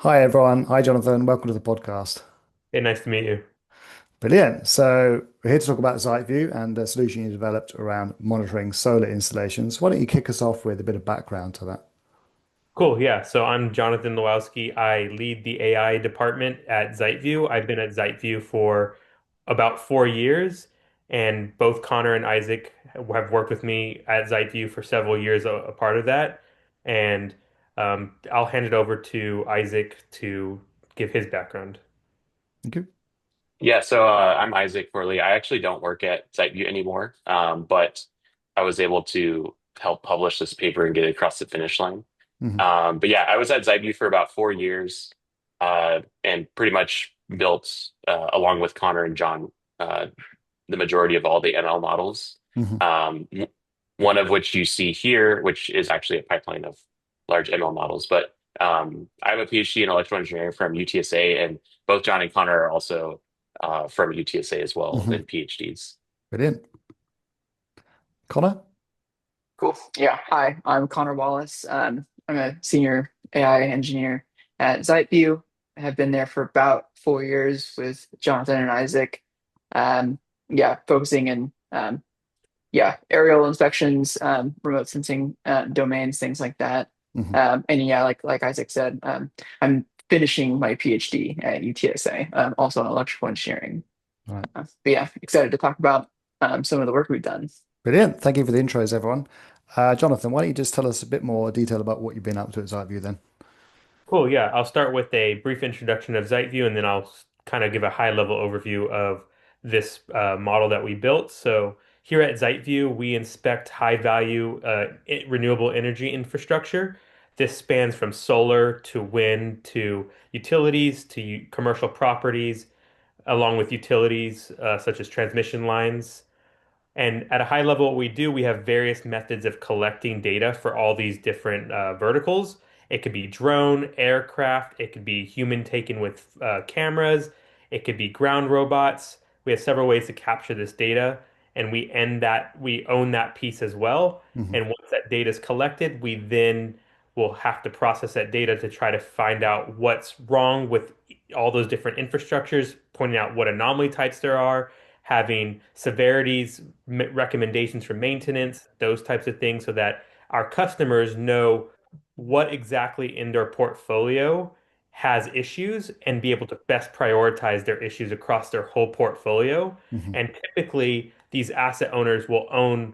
Hi everyone. Hi Jonathan. Welcome to the podcast. Hey, nice to meet you. Brilliant. So we're here to talk about Zeitview and the solution you developed around monitoring solar installations. Why don't you kick us off with a bit of background to that? Cool. Yeah. So I'm Jonathan Lwowski. I lead the AI department at Zeitview. I've been at Zeitview for about 4 years, and both Connor and Isaac have worked with me at Zeitview for several years, a part of that. And I'll hand it over to Isaac to give his background. Thank you. Yeah, so I'm Isaac Corley. I actually don't work at Zite anymore, but I was able to help publish this paper and get it across the finish line. Hmm. But yeah, I was at Zite for about 4 years and pretty much built, along with Connor and John, the majority of all the ML models. Hmm. Um, One of which you see here, which is actually a pipeline of large ML models. But I have a PhD in electrical engineering from UTSA, and both John and Connor are also from UTSA as well Hmm. in PhDs. Brilliant. Connor? Cool. Yeah. Hi, I'm Conor Wallace. I'm a senior AI engineer at Zite View. I have been there for about 4 years with Jonathan and Isaac. Um, yeah, focusing in aerial inspections, remote sensing domains, things like that. Hmm. And yeah, like Isaac said, I'm finishing my PhD at UTSA, also in electrical engineering. Right. But yeah, excited to talk about some of the work we've done. Brilliant. Thank you for the intros, everyone. Jonathan, why don't you just tell us a bit more detail about what you've been up to at Zeitview then? Cool. Yeah, I'll start with a brief introduction of Zeitview, and then I'll kind of give a high-level overview of this model that we built. So here at Zeitview, we inspect high-value renewable energy infrastructure. This spans from solar to wind to utilities to commercial properties, along with utilities such as transmission lines. And at a high level, what we do, we have various methods of collecting data for all these different verticals. It could be drone, aircraft, it could be human taken with cameras, it could be ground robots. We have several ways to capture this data, and we own that piece as well. Hmm. And once that data is collected, we then will have to process that data to try to find out what's wrong with all those different infrastructures, pointing out what anomaly types there are, having severities, recommendations for maintenance, those types of things, so that our customers know what exactly in their portfolio has issues and be able to best prioritize their issues across their whole portfolio. Hmm. And typically, these asset owners will own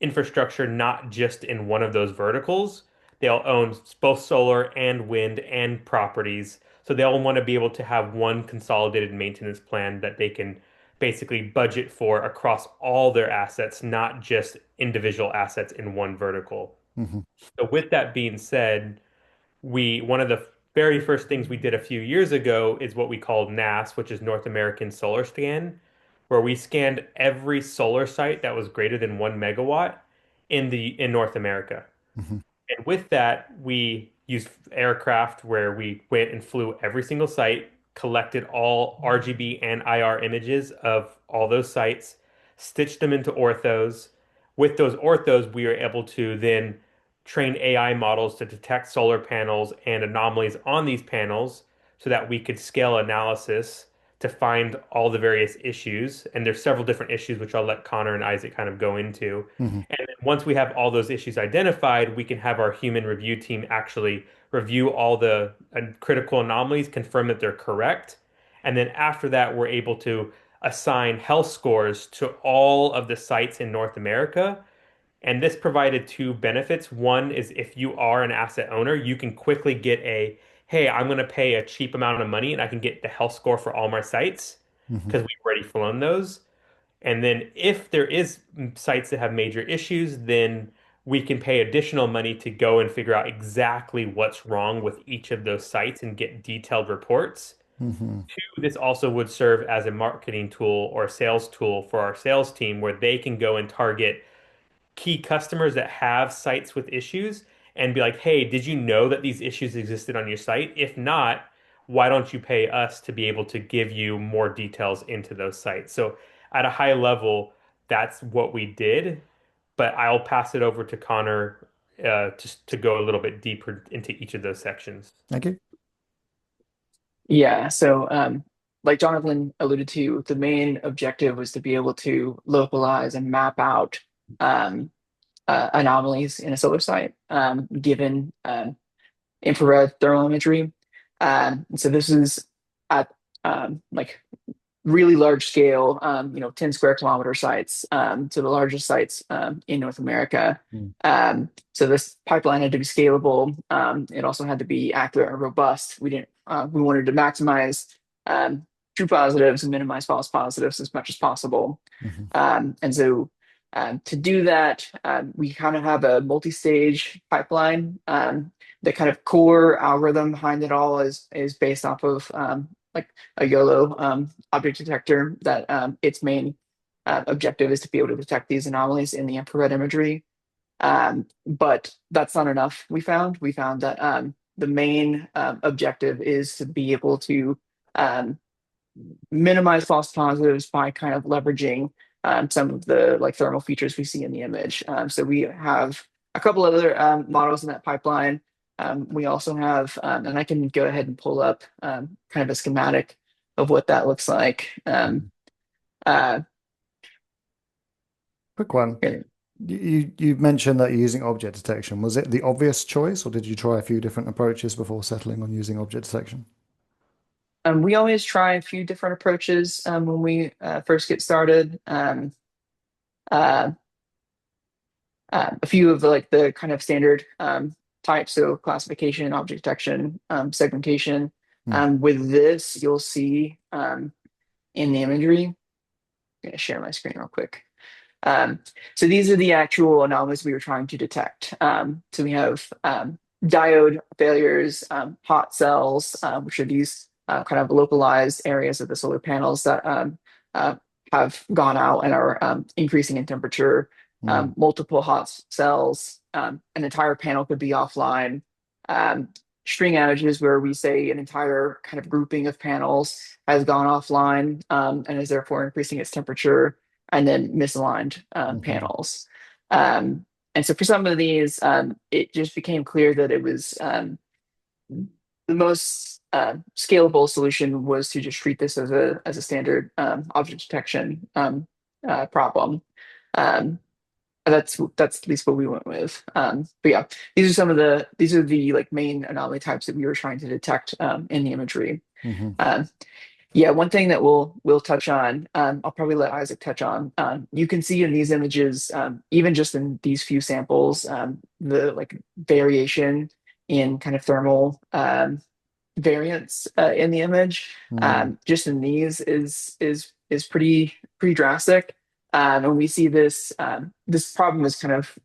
infrastructure not just in one of those verticals. They'll own both solar and wind and properties. So they'll want to be able to have one consolidated maintenance plan that they can basically budget for across all their assets, not just individual assets in one vertical. Hmm. So with that being said, we one of the very first things we did a few years ago is what we called NAS, which is North American Solar Scan, where we scanned every solar site that was greater than 1 megawatt in North America. Hmm. And with that, we used aircraft where we went and flew every single site, collected all RGB and IR images of all those sites, stitched them into orthos. With those orthos, we were able to then train AI models to detect solar panels and anomalies on these panels so that we could scale analysis to find all the various issues. And there's several different issues, which I'll let Connor and Isaac kind of go into. Hmm. And then once we have all those issues identified, we can have our human review team actually review all the critical anomalies, confirm that they're correct. And then after that, we're able to assign health scores to all of the sites in North America. And this provided two benefits. One is if you are an asset owner, you can quickly get hey, I'm going to pay a cheap amount of money and I can get the health score for all my sites Hmm. because we've already flown those. And then if there is sites that have major issues, then we can pay additional money to go and figure out exactly what's wrong with each of those sites and get detailed reports. Hmm. Two, this also would serve as a marketing tool or a sales tool for our sales team where they can go and target key customers that have sites with issues and be like, hey, did you know that these issues existed on your site? If not, why don't you pay us to be able to give you more details into those sites? So, at a high level, that's what we did. But I'll pass it over to Connor just to go a little bit deeper into each of those sections. Thank you. Yeah, so like Jonathan alluded to, the main objective was to be able to localize and map out um, anomalies in a solar site given infrared thermal imagery. So this is at like really large scale, 10 square kilometer sites, so the largest sites in North America. Mm. So this pipeline had to be scalable. It also had to be accurate and robust. We wanted to maximize true positives and minimize false positives as much as possible. Mhm. And so to do that, we kind of have a multi-stage pipeline. The kind of core algorithm behind it all is based off of like a YOLO object detector that its main objective is to be able to detect these anomalies in the infrared imagery. But that's not enough, we found that the main objective is to be able to um, minimize false positives by kind of leveraging some of the like thermal features we see in the image. So we have a couple other models in that pipeline. We also have, and I can go ahead and pull up kind of a schematic of what that looks like. Uh, Quick one. You mentioned that you're using object detection. Was it the obvious choice, or did you try a few different approaches before settling on using object detection? we always try a few different approaches when we first get started. Uh, a few of the like the kind of standard types, so classification, object detection, segmentation. Hmm. With this, you'll see in the imagery. I'm going to share my screen real quick. Um, so these are the actual anomalies we were trying to detect. So we have diode failures, hot cells, which are these kind of localized areas of the solar panels that uh, have gone out and are increasing in temperature. Hmm. Multiple hot cells, an entire panel could be offline. Um, String outages where we say an entire kind of grouping of panels has gone offline and is therefore increasing its temperature, and then misaligned Hmm. panels. And so for some of these, it just became clear that it was the most scalable solution was to just treat this as a standard object detection problem. Um, that's at least what we went with. But yeah, these are the like main anomaly types that we were trying to detect in the imagery. Hmm. Um, yeah, one thing that we'll touch on, I'll probably let Isaac touch on. You can see in these images, even just in these few samples, the like variation in kind of thermal variance in the image. Hmm. Just in these is pretty drastic. And we see this this problem is kind of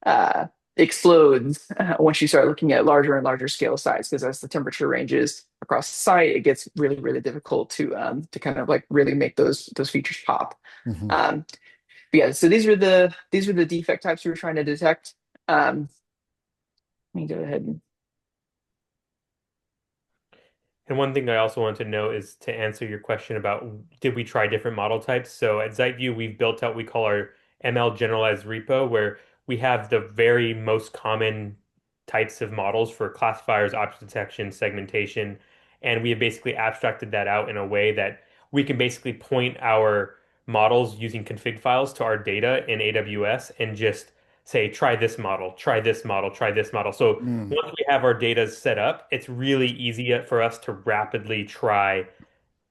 uh, explodes once you start looking at larger and larger scale sites, because as the temperature ranges across the site, it gets really difficult to kind of like really make those features pop. Hmm. Um, but yeah, so these were the defect types we were trying to detect. Let me go ahead and And one thing I also want to know is to answer your question about did we try different model types? So at Zeitview, we've built out we call our ML generalized repo, where we have the very most common types of models for classifiers, object detection, segmentation, and we have basically abstracted that out in a way that we can basically point our models using config files to our data in AWS and just say, try this model, try this model, try this model. So Hmm. once we have our data set up, it's really easy for us to rapidly try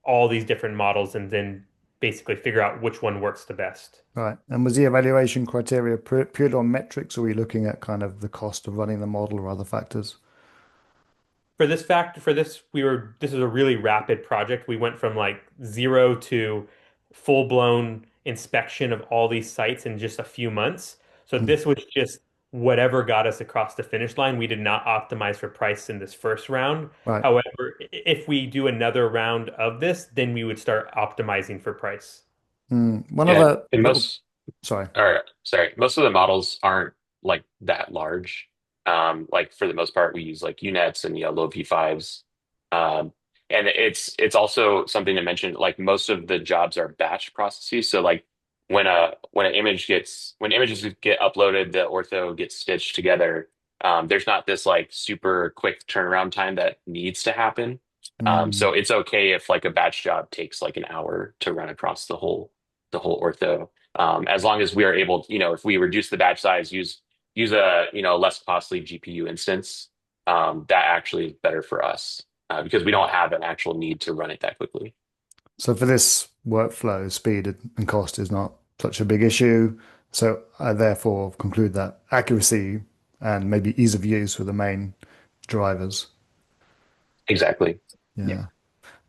all these different models and then basically figure out which one works the best. Right. And was the evaluation criteria purely on metrics, or were you looking at kind of the cost of running the model or other factors? For this, this is a really rapid project. We went from like zero to full-blown inspection of all these sites in just a few months. So Hmm. this was just whatever got us across the finish line. We did not optimize for price in this first round. Right. However, if we do another round of this, then we would start optimizing for price. Hmm. One Yeah, other and little, most sorry. or sorry, most of the models aren't like that large. Like for the most part, we use like UNets and low P5s. Um, and it's also something to mention. Like most of the jobs are batch processes. So like when images get uploaded, the ortho gets stitched together. There's not this like super quick turnaround time that needs to happen. Mm. So it's okay if like a batch job takes like an hour to run across the whole ortho. As long as we are able, if we reduce the batch size, use a less costly GPU instance, that actually is better for us because we don't have an actual need to run it that quickly. So for this workflow, speed and cost is not such a big issue. So I therefore conclude that accuracy and maybe ease of use were the main drivers. Exactly. Yeah. Yeah.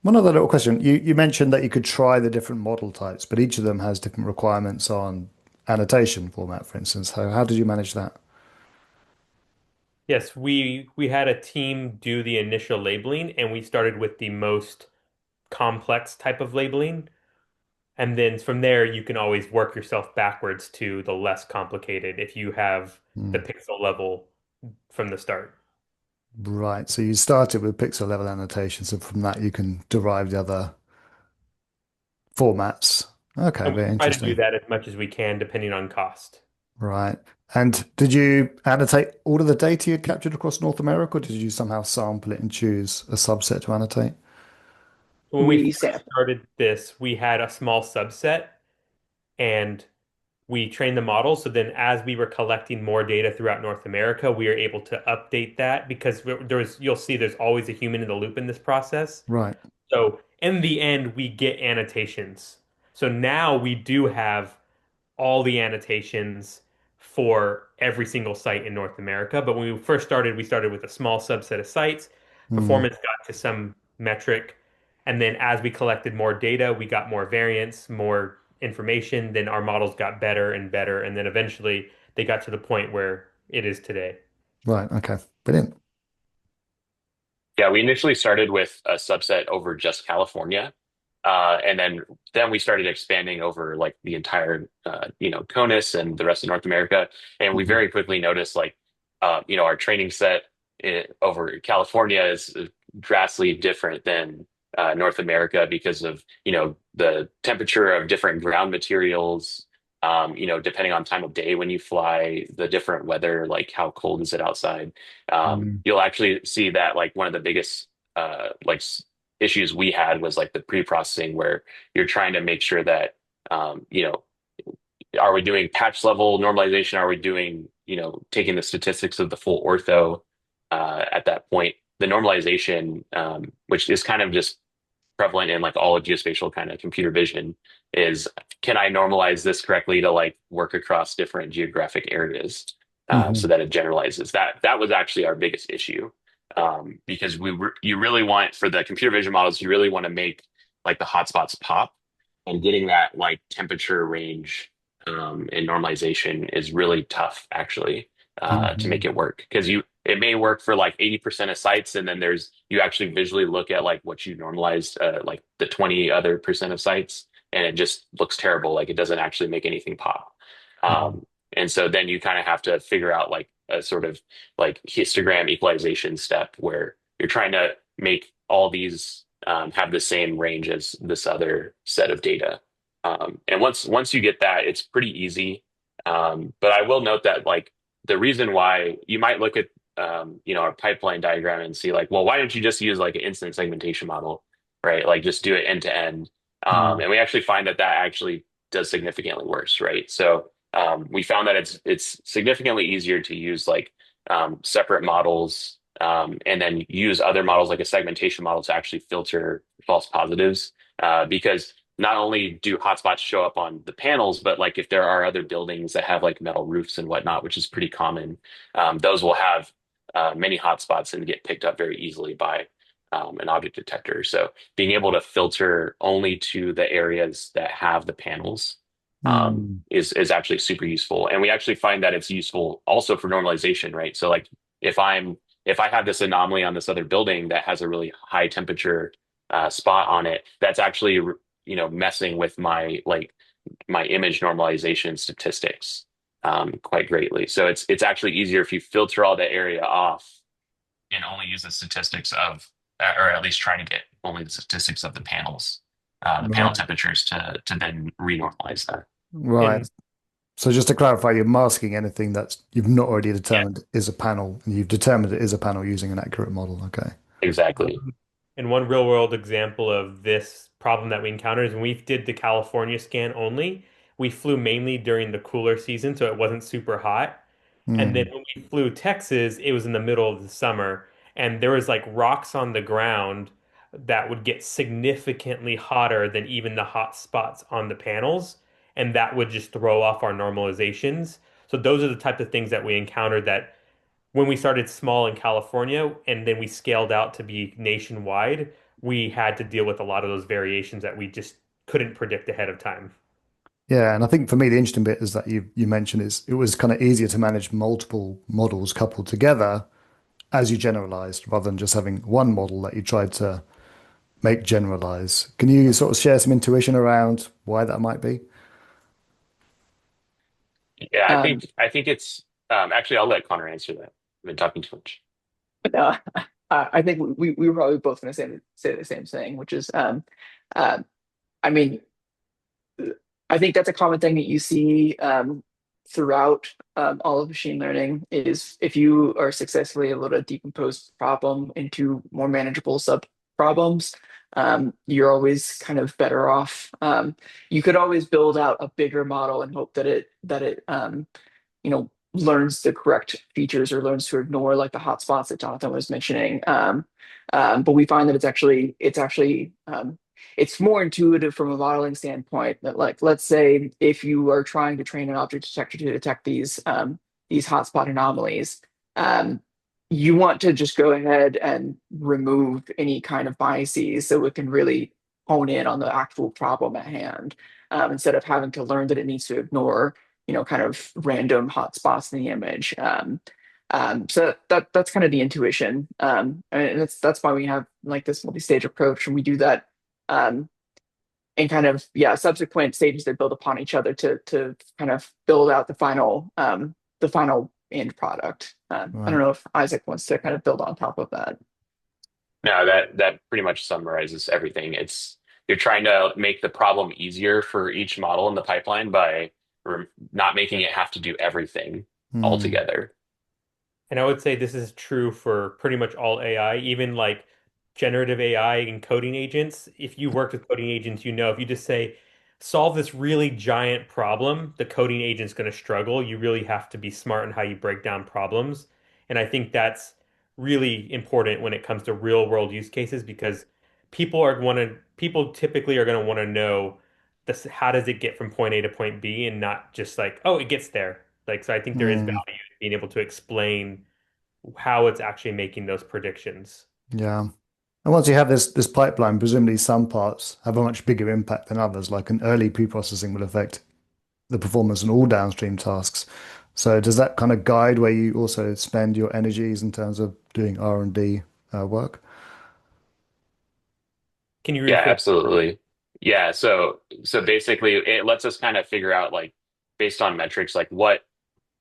One other little question. You mentioned that you could try the different model types, but each of them has different requirements on annotation format, for instance. So how did you manage that? Yes, we had a team do the initial labeling, and we started with the most complex type of labeling. And then from there, you can always work yourself backwards to the less complicated if you have the Hmm. pixel level from the start. Right. So you started with pixel level annotations, and from that you can derive the other formats. Okay, And we very try to do interesting. that as much as we can, depending on cost. Right. And did you annotate all of the data you captured across North America, or did you somehow sample it and choose a subset to annotate? When we We first say, started this, we had a small subset and we trained the model. So then as we were collecting more data throughout North America, we are able to update that because you'll see there's always a human in the loop in this process. Right. So in the end, we get annotations. So now we do have all the annotations for every single site in North America. But when we first started, we started with a small subset of sites. Hmm. Performance got to some metric. And then as we collected more data, we got more variance, more information. Then our models got better and better. And then eventually they got to the point where it is today. Right. Okay. Brilliant. Yeah, we initially started with a subset over just California. And then we started expanding over like the entire CONUS and the rest of North America. And we Mhm. very quickly noticed like our training set over California is drastically different than North America because of the temperature of different ground materials. Depending on time of day when you fly, the different weather, like how cold is it outside. Mm. You'll actually see that like one of the biggest issues we had was like the pre-processing where you're trying to make sure that um, you know are we doing patch level normalization, are we doing taking the statistics of the full ortho at that point. The normalization, which is kind of just prevalent in like all of geospatial kind of computer vision, is can I normalize this correctly to like work across different geographic areas so Hmm. that it generalizes. That was actually our biggest issue, because you really want for the computer vision models, you really want to make like the hotspots pop, and getting that like temperature range and normalization is really tough actually to Hmm. make it work because you it may work for like 80% of sites, and then you actually visually look at like what you normalized like the 20 other percent of sites, and it just looks terrible, like it doesn't actually make anything pop. And so then you kind of have to figure out like a sort of like histogram equalization step where you're trying to make all these have the same range as this other set of data. And once you get that, it's pretty easy. But I will note that like the reason why you might look at our pipeline diagram and see like, well, why don't you just use like an instant segmentation model, right? Like just do it end to end. Mm. And we actually find that that actually does significantly worse, right? So we found that it's significantly easier to use like separate models and then use other models like a segmentation model to actually filter false positives because not only do hotspots show up on the panels, but like if there are other buildings that have like metal roofs and whatnot, which is pretty common, those will have many hotspots and get picked up very easily by an object detector. So being able to filter only to the areas that have the panels Mm. is actually super useful. And we actually find that it's useful also for normalization, right? So like if I have this anomaly on this other building that has a really high temperature spot on it, that's actually messing with my image normalization statistics quite greatly. So it's actually easier if you filter all that area off and only use the statistics of, or at least try to get only the statistics of the panel Right. temperatures to then renormalize that. Right. And So just to clarify, you're masking anything that you've not already Yeah, determined is a panel, and you've determined it is a panel using an accurate model. Okay. exactly. And one real world example of this problem that we encountered is when we did the California scan only, we flew mainly during the cooler season, so it wasn't super hot. And then Mm. when we flew Texas, it was in the middle of the summer, and there was like rocks on the ground that would get significantly hotter than even the hot spots on the panels, and that would just throw off our normalizations. So those are the type of things that we encountered that when we started small in California and then we scaled out to be nationwide, we had to deal with a lot of those variations that we just couldn't predict ahead of time. Yeah, and I think for me the interesting bit is that you mentioned is it was kind of easier to manage multiple models coupled together as you generalized rather than just having one model that you tried to make generalize. Can you sort of share some intuition around why that might be? Yeah, Um, I think it's actually I'll let Connor answer that. I've been talking too much. but, I think we were probably both going to say the same thing, which is, uh, I mean, I think that's a common thing that you see throughout all of machine learning is if you are successfully able to decompose problem into more manageable sub problems, you're always kind of better off. You could always build out a bigger model and hope that it learns the correct features or learns to ignore like the hotspots that Jonathan was mentioning. But we find that it's more intuitive from a modeling standpoint that, like, let's say if you are trying to train an object detector to detect these hotspot anomalies, um, you want to just go ahead and remove any kind of biases so it can really hone in on the actual problem at hand, instead of having to learn that it needs to ignore kind of random hotspots in the image. So that's kind of the intuition, and that's why we have like this multi-stage approach, and we do that um, in kind of subsequent stages that build upon each other to kind of build out the final end product. I don't Right. know if Isaac wants to kind of build on top of that. No, that pretty much summarizes everything. It's you're trying to make the problem easier for each model in the pipeline by not making it have to do everything Mm. altogether. And I would say this is true for pretty much all AI, even like generative AI and coding agents. If you work with coding agents, you know if you just say, solve this really giant problem, the coding agent's going to struggle. You really have to be smart in how you break down problems. And I think that's really important when it comes to real world use cases because people typically are going to want to know this, how does it get from point A to point B and not just like, oh, it gets there. Like, so I think there is Mm. value in being able to explain how it's actually making those predictions. Yeah. And once you have this pipeline, presumably some parts have a much bigger impact than others, like an early pre-processing will affect the performance in all downstream tasks. So does that kind of guide where you also spend your energies in terms of doing R&D work? Can you Yeah, rephrase? absolutely. Yeah, so basically it lets us kind of figure out like based on metrics like what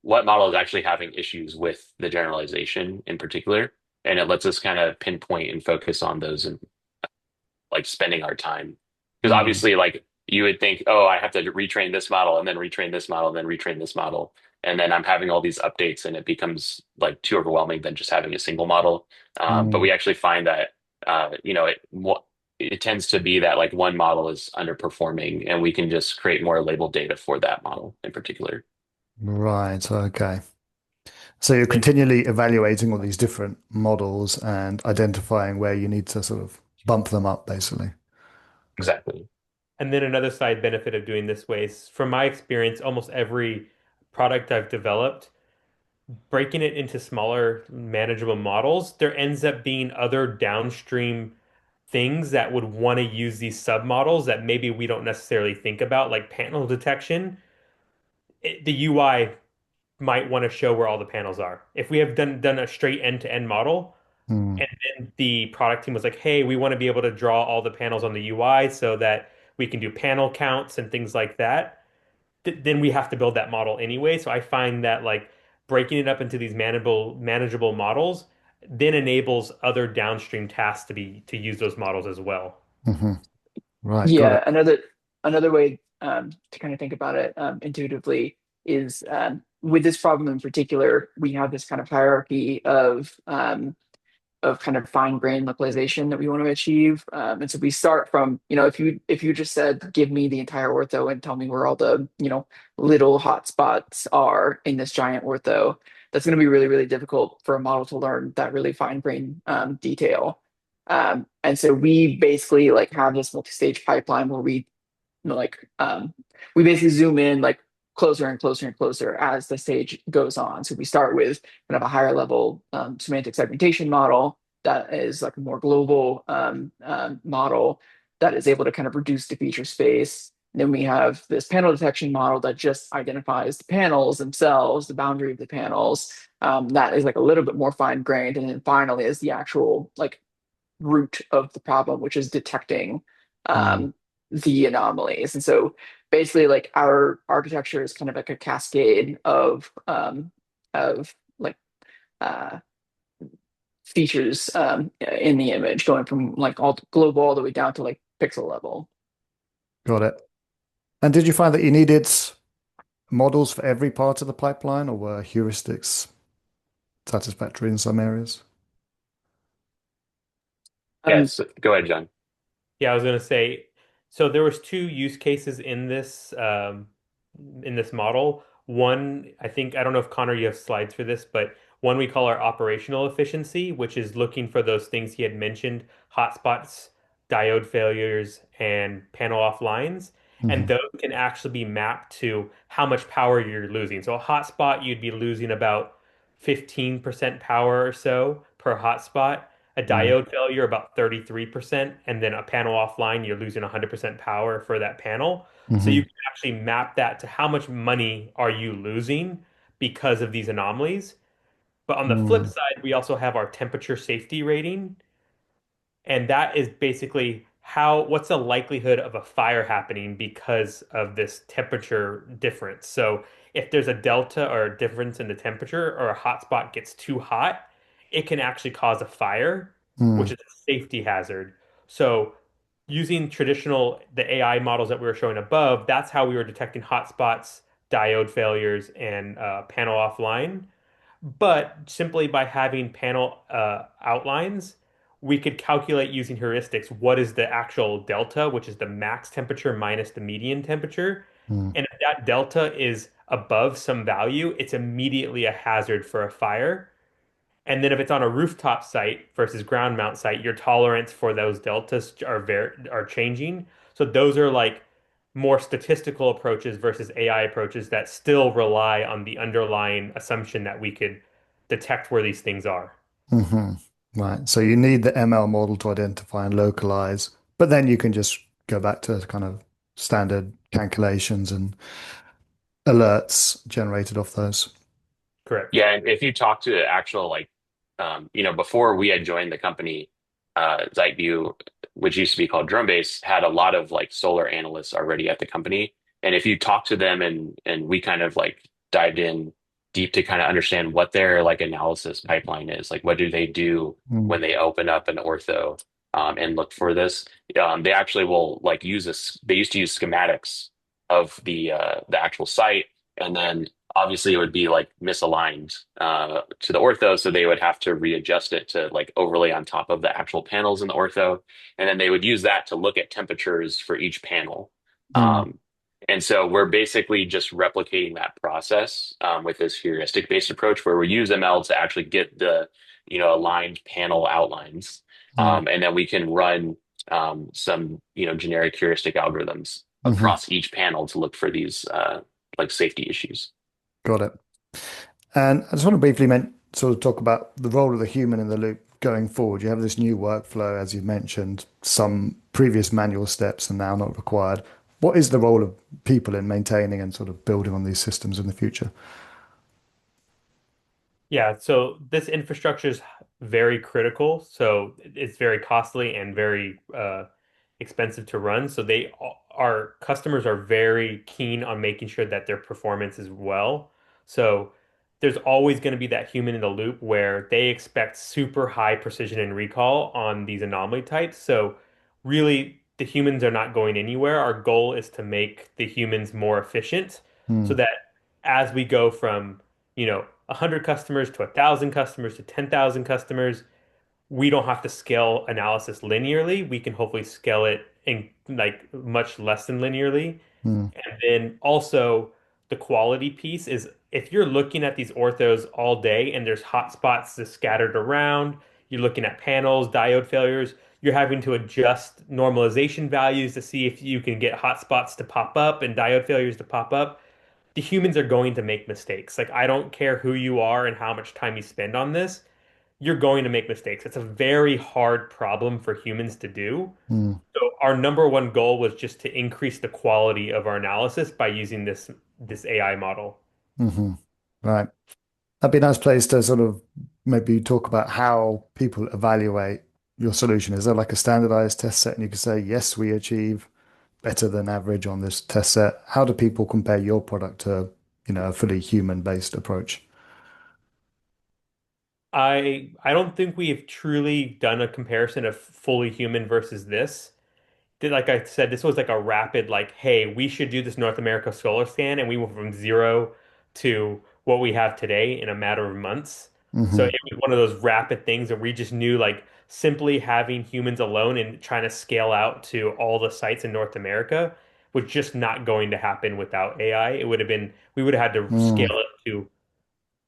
model is actually having issues with the generalization in particular, and it lets us kind of pinpoint and focus on those and like spending our time. Because Mm. obviously like you would think, oh, I have to retrain this model and then retrain this model and then retrain this model. And then I'm having all these updates and it becomes like too overwhelming than just having a single model. But Mm. we actually find that it tends to be that like one model is underperforming and we can just create more labeled data for that model in particular. Right. Okay. So you're continually evaluating all these different models and identifying where you need to sort of bump them up, basically. Exactly. And then another side benefit of doing this way is, from my experience, almost every product I've developed, breaking it into smaller, manageable models, there ends up being other downstream things that would want to use these submodels that maybe we don't necessarily think about, like panel detection. The UI might want to show where all the panels are. If we have done a straight end-to-end model, Mm. and then the product team was like, hey, we want to be able to draw all the panels on the UI so that we can do panel counts and things like that. Then we have to build that model anyway. So I find that like breaking it up into these manageable models then enables other downstream tasks to use those models as well. Hmm. Right. Got Yeah, it. another way to kind of think about it intuitively is with this problem in particular, we have this kind of hierarchy of of kind of fine-grained localization that we want to achieve. And so we start from, if you just said, give me the entire ortho and tell me where all the, little hotspots are in this giant ortho, that's going to be really, really difficult for a model to learn that really fine-grained detail. And so we basically like have this multi-stage pipeline where we basically zoom in like closer and closer and closer as the stage goes on. So we start with kind of a higher level semantic segmentation model that is like a more global model that is able to kind of reduce the feature space. And then we have this panel detection model that just identifies the panels themselves, the boundary of the panels. That is like a little bit more fine grained. And then finally is the actual like root of the problem, which is detecting Mm. the anomalies. And so basically like our architecture is kind of like a cascade of like uh, features in the image going from like all global all the way down to like pixel level. Got it. And did you find that you needed models for every part of the pipeline, or were heuristics satisfactory in some areas? Um, Yes, go ahead, John. Yeah, I was gonna say, so there was two use cases in this model. One, I think, I don't know if Connor, you have slides for this, but one we call our operational efficiency, which is looking for those things he had mentioned, hotspots, diode failures, and panel offlines. And Hmm. those can actually be mapped to how much power you're losing. So a hotspot, you'd be losing about 15% power or so per hotspot, a Mm. diode failure about 33%, and then a panel offline, you're losing 100% power for that panel. So you Hmm. can actually map that to how much money are you losing because of these anomalies. But on the flip Mm. side, we also have our temperature safety rating, and that is basically what's the likelihood of a fire happening because of this temperature difference. So if there's a delta or a difference in the temperature or a hotspot gets too hot, it can actually cause a fire, which Mm. is a safety hazard. So using the AI models that we were showing above, that's how we were detecting hotspots, diode failures, and panel offline. But simply by having panel outlines, we could calculate using heuristics what is the actual delta, which is the max temperature minus the median temperature. Mm. And if that delta is above some value, it's immediately a hazard for a fire. And then if it's on a rooftop site versus ground mount site, your tolerance for those deltas are changing. So those are like more statistical approaches versus AI approaches that still rely on the underlying assumption that we could detect where these things are. Hmm. Right. So you need the ML model to identify and localize, but then you can just go back to kind of standard calculations and alerts generated off those. Correct. Yeah, and if you talk to actual like, before we had joined the company, Zeitview, which used to be called Drumebase, had a lot of like solar analysts already at the company. And if you talk to them and we kind of like dived in deep to kind of understand what their like analysis pipeline is, like what do they do Mm. when they open up an ortho and look for this, they actually will like they used to use schematics of the actual site, and then obviously it would be like misaligned to the ortho, so they would have to readjust it to like overlay on top of the actual panels in the ortho, and then they would use that to look at temperatures for each panel. Mm. um, and so we're basically just replicating that process with this heuristic based approach where we use ML to actually get the aligned panel outlines, Mm. and then we can run some generic heuristic algorithms Hmm. across each panel to look for these like safety issues. Got it. And I just want to briefly sort of talk about the role of the human in the loop going forward. You have this new workflow, as you mentioned, some previous manual steps are now not required. What is the role of people in maintaining and sort of building on these systems in the future? Yeah, so this infrastructure is very critical. So it's very costly and very expensive to run. So our customers are very keen on making sure that their performance is well. So there's always going to be that human in the loop where they expect super high precision and recall on these anomaly types. So really, the humans are not going anywhere. Our goal is to make the humans more efficient so Mm. that as we go from 100 customers to 1,000 customers to 10,000 customers, we don't have to scale analysis linearly. We can hopefully scale it in like much less than linearly. Mm, And then also the quality piece is if you're looking at these orthos all day and there's hotspots just scattered around, you're looking at panels, diode failures, you're having to adjust normalization values to see if you can get hotspots to pop up and diode failures to pop up. The humans are going to make mistakes. Like, I don't care who you are and how much time you spend on this, you're going to make mistakes. It's a very hard problem for humans to do. mm, So our number one goal was just to increase the quality of our analysis by using this AI model. hmm. Right. That'd be a nice place to sort of maybe talk about how people evaluate your solution. Is there like a standardized test set and you can say, yes, we achieve better than average on this test set? How do people compare your product to, a fully human-based approach? I don't think we've truly done a comparison of fully human versus this. Like I said, this was like a rapid, like, hey, we should do this North America solar scan, and we went from zero to what we have today in a matter of months. So Hmm. it was one of those rapid things that we just knew, like, simply having humans alone and trying to scale out to all the sites in North America was just not going to happen without AI. It would have been, we would have had to scale Mm, it to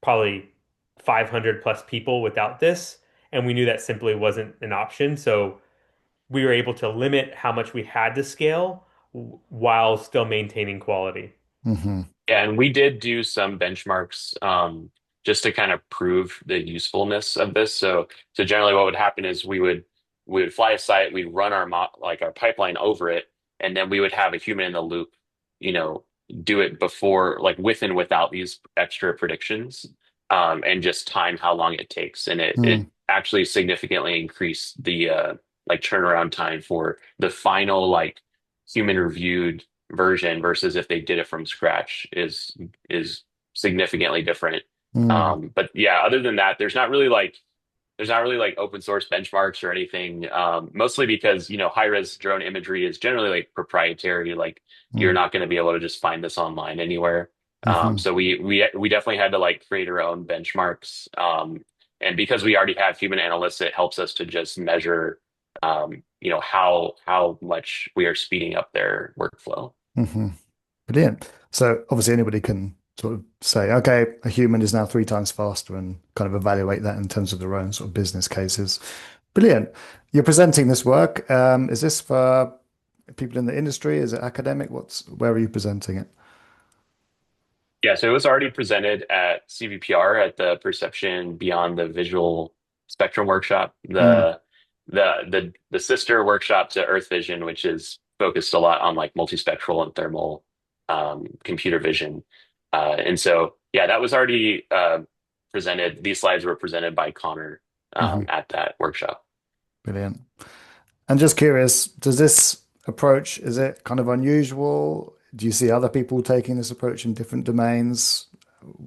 probably 500 plus people without this, and we knew that simply wasn't an option. So we were able to limit how much we had to scale while still maintaining quality. hmm. Yeah, and we did do some benchmarks just to kind of prove the usefulness of this. So generally, what would happen is we would fly a site, we'd run our like our pipeline over it, and then we would have a human in the loop, you know, do it before, like with and without these extra predictions, and just time how long it takes, and it Mm, actually significantly increased the like turnaround time for the final like human reviewed version versus if they did it from scratch is significantly different. mm, But yeah, other than that, there's not really like open source benchmarks or anything. Mostly because high res drone imagery is generally like proprietary. Like you're mm, not going to be able to just find this online anywhere. hmm. So we definitely had to like create our own benchmarks. And because we already have human analysts, it helps us to just measure how much we are speeding up their workflow. Hmm. Brilliant. So obviously anybody can sort of say, okay, a human is now 3 times faster and kind of evaluate that in terms of their own sort of business cases. Brilliant. You're presenting this work. Is this for people in the industry? Is it academic? Where are you presenting it? Yeah, so it was already presented at CVPR at the Perception Beyond the Visual Spectrum workshop, Mm, the sister workshop to Earth Vision, which is focused a lot on like multispectral and thermal computer vision. And so yeah, that was already presented. These slides were presented by Conor hmm. at that workshop. Brilliant. And just curious, does this approach, is it kind of unusual? Do you see other people taking this approach in different domains?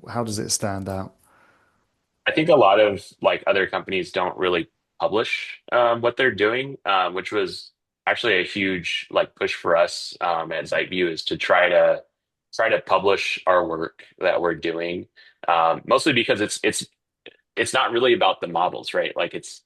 How does it stand out? I think a lot of like other companies don't really publish what they're doing, which was actually a huge like push for us at Zeitview is to try to publish our work that we're doing. Mostly because it's not really about the models, right? Like it's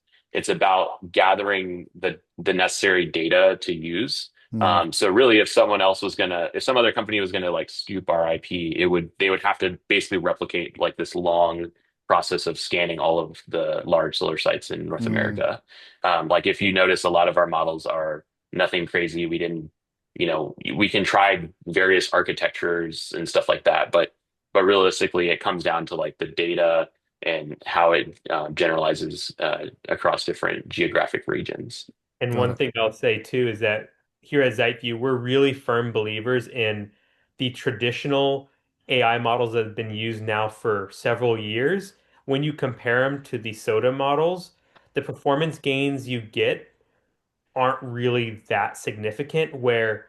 about gathering the necessary data to use. Mm, So really, if some other company was gonna like scoop our IP, they would have to basically replicate like this long process of scanning all of the large solar sites in North mm, America. Like if you notice, a lot of our models are nothing crazy. We didn't, we can try various architectures and stuff like that, but realistically, it comes down to like the data and how it generalizes across different geographic regions. And got one it. thing I'll say too is that here at Zeitview, we're really firm believers in the traditional AI models that have been used now for several years. When you compare them to the SOTA models, the performance gains you get aren't really that significant, where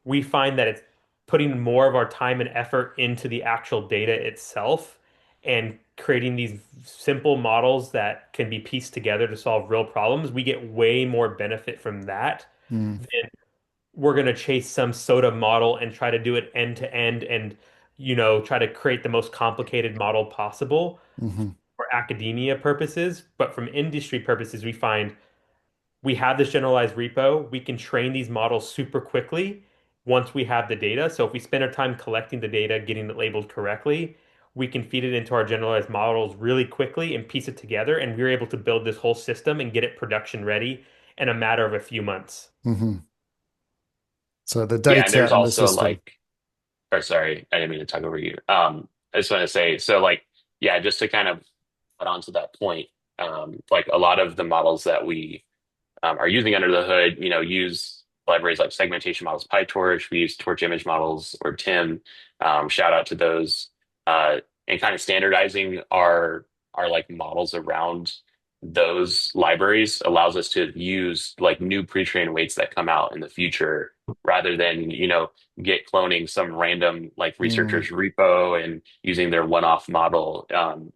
we find that it's putting more of our time and effort into the actual data itself and creating these simple models that can be pieced together to solve real problems. We get way more benefit from that Mm, than we're going to chase some SOTA model and try to do it end to end and try to create the most complicated model possible. hmm. We're academia purposes, but from industry purposes, we find we have this generalized repo. We can train these models super quickly once we have the data. So if we spend our time collecting the data, getting it labeled correctly, we can feed it into our generalized models really quickly and piece it together. And we're able to build this whole system and get it production ready in a matter of a few months. Hmm. So the Yeah, and data there's and the also system. like, or sorry, I didn't mean to talk over you. I just want to say, so like, yeah, just to kind of put on to that point, like a lot of the models that we are using under the hood, use libraries like Segmentation Models PyTorch. We use Torch image models or Timm. Shout out to those. And kind of standardizing our like models around those libraries allows us to use like new pre-trained weights that come out in the future rather than, get cloning some random like Mm, researcher's repo and using their one-off model.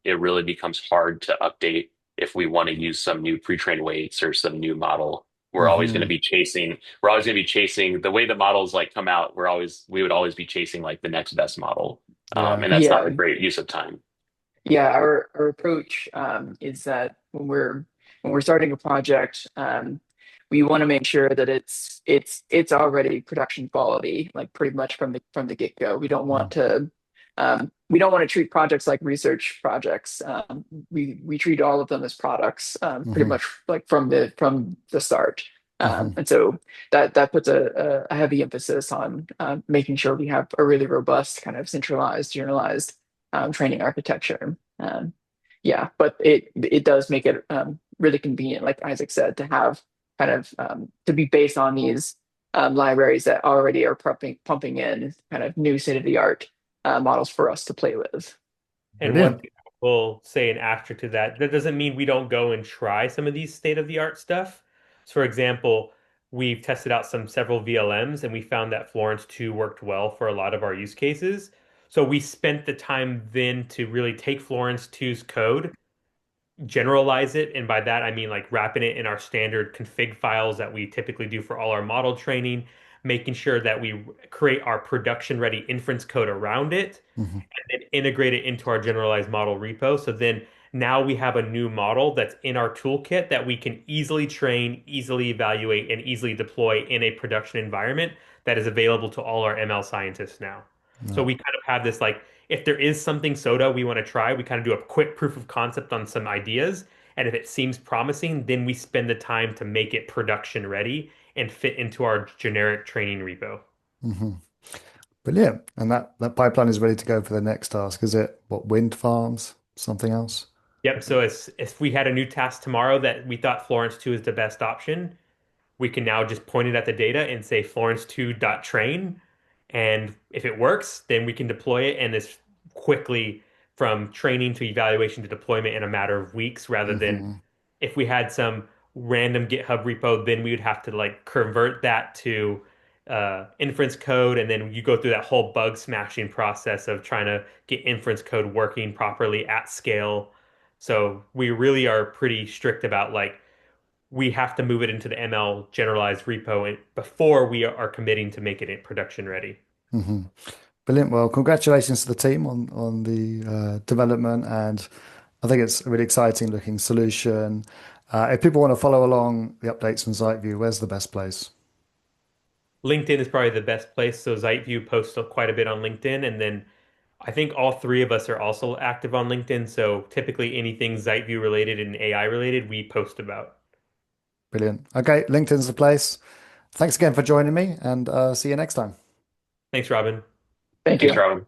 It really becomes hard to update if we want to use some new pre-trained weights or some new model. hmm. We're always going to be chasing the way the models like come out. We would always be chasing like the next best model. Yeah. And that's not a Yeah, great use of time. yeah. Our approach is that when we're starting a project, we want to make sure that it's already production quality, like pretty much from the get go. We don't want to treat projects like research projects. We treat all of them as products, pretty Hmm. much like from the start. Hmm. And so that puts a heavy emphasis on making sure we have a really robust kind of centralized, generalized training architecture. Yeah, but it does make it really convenient, like Isaac said, to have kind of to be based on these libraries that already are pumping in kind of new state of the art models for us to play with. And one Brilliant. thing I will say an asterisk to that, that doesn't mean we don't go and try some of these state-of-the-art stuff. So for example, we've tested out several VLMs and we found that Florence 2 worked well for a lot of our use cases. So we spent the time then to really take Florence 2's code, generalize it, and by that I mean like wrapping it in our standard config files that we typically do for all our model training, making sure that we create our production ready inference code around it Hmm. and integrate it into our generalized model repo. So then now we have a new model that's in our toolkit that we can easily train, easily evaluate, and easily deploy in a production environment that is available to all our ML scientists now. So Yeah. we kind of have this like, if there is something SOTA we want to try, we kind of do a quick proof of concept on some ideas. And if it seems promising, then we spend the time to make it production ready and fit into our generic training repo. Hmm. Brilliant. And that pipeline is ready to go for the next task. Is it what, wind farms? Something else? Yep. So if we had a new task tomorrow that we thought Florence 2 is the best option, we can now just point it at the data and say Florence2.train. And if it works, then we can deploy it and it's quickly from training to evaluation to deployment in a matter of weeks rather than Hmm. if we had some random GitHub repo, then we would have to like convert that to inference code, and then you go through that whole bug smashing process of trying to get inference code working properly at scale. So we really are pretty strict about like we have to move it into the ML generalized repo before we are committing to make it production ready. Hmm. Brilliant. Well, congratulations to the team on the development, and I think it's a really exciting looking solution. If people want to follow along the updates from Zeitview, where's the best place? LinkedIn is probably the best place. So Zeitview posts quite a bit on LinkedIn, and then I think all three of us are also active on LinkedIn. So typically anything Zeitview related and AI related, we post about. Brilliant. Okay, LinkedIn's the place. Thanks again for joining me, and see you next time. Thanks, Robin. Thank Thanks, you. Robin.